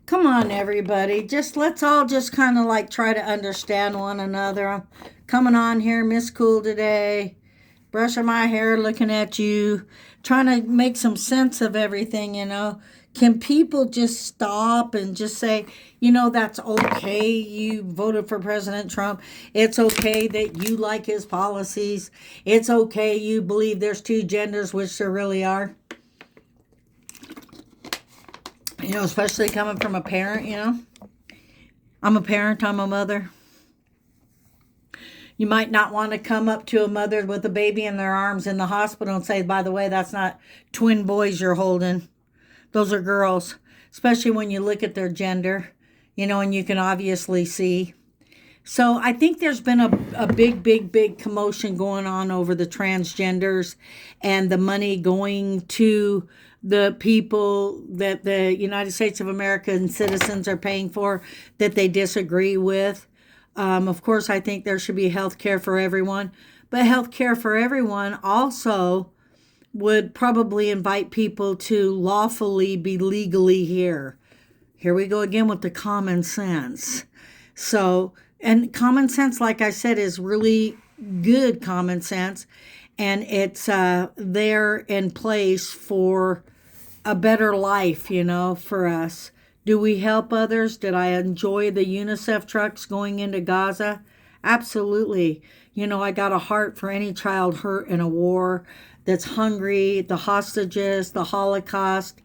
Come on, everybody. Let's all just kind of like try to understand one another. I'm coming on here, Miss Cool today, brushing my hair, looking at you, trying to make some sense of everything. Can people just stop and just say, that's okay. You voted for President Trump. It's okay that you like his policies. It's okay you believe there's two genders, which there really are. Especially coming from a parent. I'm a parent, I'm a mother. You might not want to come up to a mother with a baby in their arms in the hospital and say, by the way, that's not twin boys you're holding. Those are girls, especially when you look at their gender, and you can obviously see. So I think there's been a big, big, big commotion going on over the transgenders and the money going to the people that the United States of America and citizens are paying for that they disagree with. Of course, I think there should be health care for everyone, but health care for everyone also would probably invite people to lawfully be legally here. Here we go again with the common sense. So, and common sense, like I said, is really good common sense. And it's there in place for a better life, for us. Do we help others? Did I enjoy the UNICEF trucks going into Gaza? Absolutely. I got a heart for any child hurt in a war that's hungry, the hostages, the Holocaust.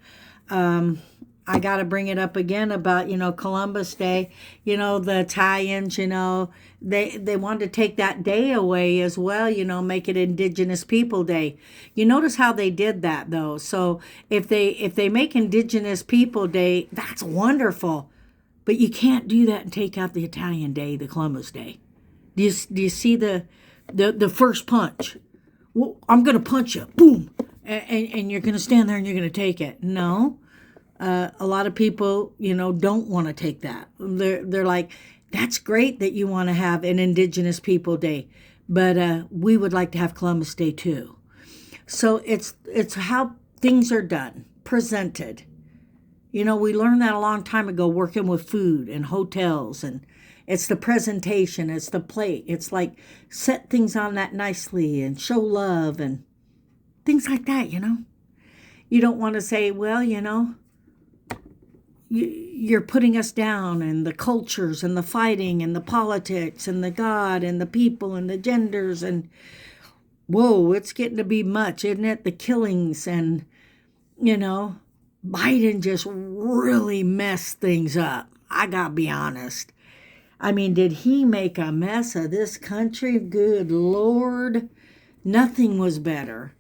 I got to bring it up again about, Columbus Day, the Italians, they wanted to take that day away as well, make it Indigenous People Day. You notice how they did that though. So if they make Indigenous People Day, that's wonderful. But you can't do that and take out the Italian Day, the Columbus Day. Do you see the first punch? Well, I'm going to punch you. Boom. And you're going to stand there and you're going to take it. No. A lot of people, don't want to take that. They're like, that's great that you want to have an Indigenous People Day, but we would like to have Columbus Day too. So it's how things are done, presented. We learned that a long time ago working with food and hotels, and it's the presentation, it's the plate. It's like set things on that nicely and show love and things like that, You don't want to say, well, you're putting us down, and the cultures and the fighting and the politics and the God and the people and the genders, and whoa, it's getting to be much, isn't it? The killings, and Biden just really messed things up. I gotta be honest. I mean, did he make a mess of this country? Good Lord. Nothing was better.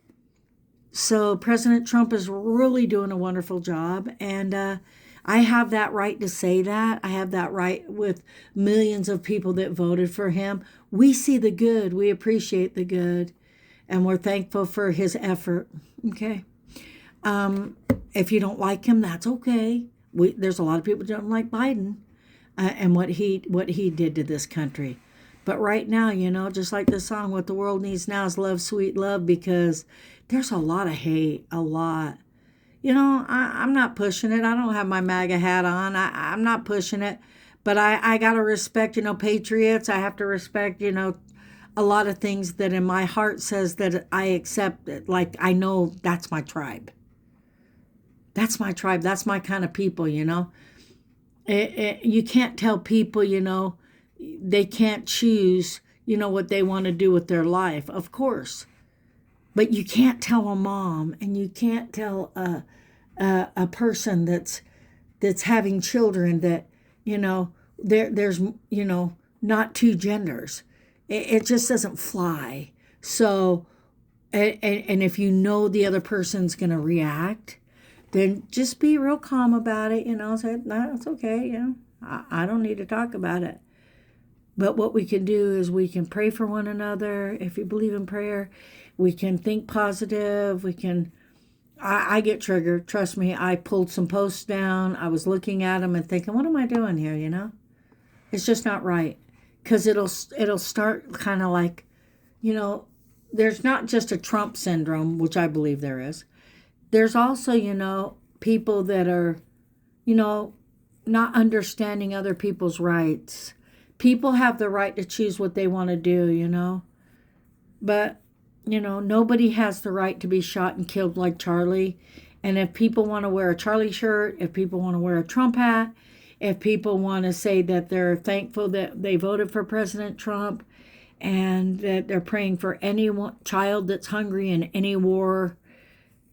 So President Trump is really doing a wonderful job, and I have that right to say that. I have that right with millions of people that voted for him. We see the good. We appreciate the good. And we're thankful for his effort. Okay. If you don't like him, that's okay. There's a lot of people who don't like Biden and what he did to this country. But right now, just like the song, what the world needs now is love, sweet love, because there's a lot of hate, a lot. I'm not pushing it. I don't have my MAGA hat on. I'm not pushing it. But I got to respect, patriots. I have to respect, a lot of things that in my heart says that I accept it. Like, I know that's my tribe. That's my tribe. That's my kind of people, you can't tell people, they can't choose, what they want to do with their life. Of course. But you can't tell a mom, and you can't tell a person that's having children that there's not two genders. It just doesn't fly. So, and if the other person's gonna react, then just be real calm about it. Say, no, it's okay. I don't need to talk about it. But what we can do is we can pray for one another. If you believe in prayer, we can think positive. I get triggered. Trust me, I pulled some posts down. I was looking at them and thinking, what am I doing here, It's just not right. Because it'll start kind of like, there's not just a Trump syndrome, which I believe there is. There's also, people that are, not understanding other people's rights. People have the right to choose what they want to do, you know. But, you know, nobody has the right to be shot and killed like Charlie. And if people want to wear a Charlie shirt, if people want to wear a Trump hat, if people want to say that they're thankful that they voted for President Trump and that they're praying for any child that's hungry in any war,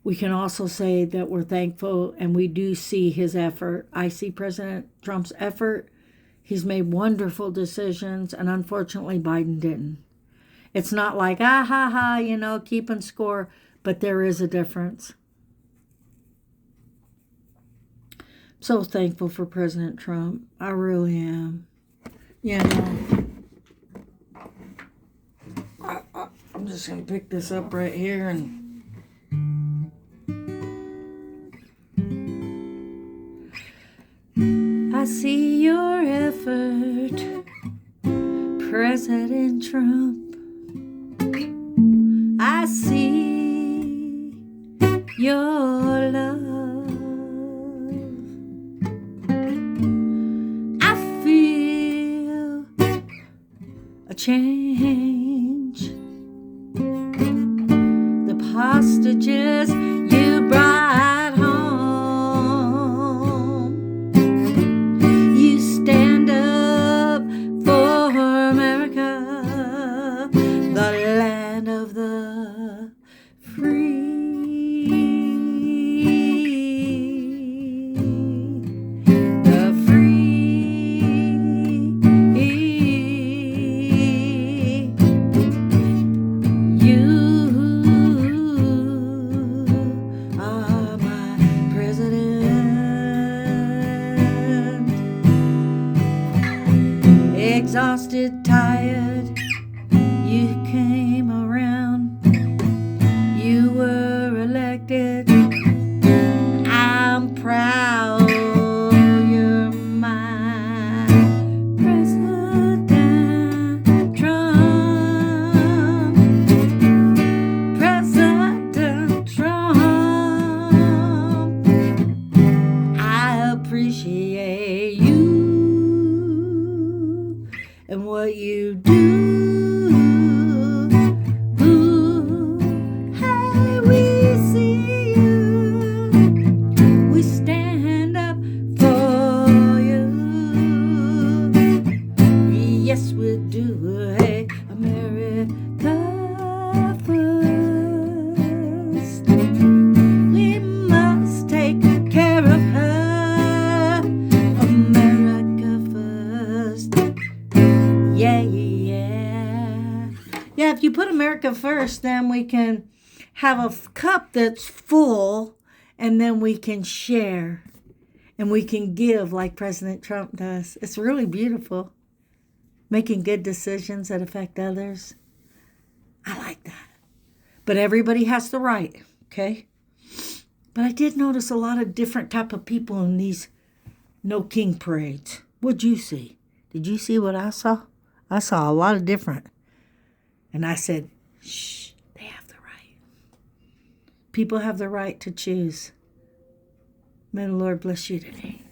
we can also say that we're thankful and we do see his effort. I see President Trump's effort. He's made wonderful decisions, and unfortunately, Biden didn't. It's not like, ah, ha, ha, you know, keeping score, but there is a difference. I'm so thankful for President Trump. I really am. You know, I'm just going to pick this up right here and I see your effort, President Trump. I see your love. I feel a change. The hostages you brought home. You stand up for America, the land of the free. The free. You are my president. Exhausted, tired, you came around. You were elected. I'm proud you're my President Trump. President Trump. I appreciate you and what you do. Hey, we see you. We stand up for you. Yes, we do. Hey, America first. We must take care of her. America first. Yeah, yeah. Yeah, if you put America first, then we can have a cup that's full and then we can share and we can give like President Trump does. It's really beautiful. Making good decisions that affect others. I like that. But everybody has the right, okay? But I did notice a lot of different type of people in these No King parades. What'd you see? Did you see what I saw? I saw a lot of different. And I said, shh, they have the right. People have the right to choose. May the Lord bless you today.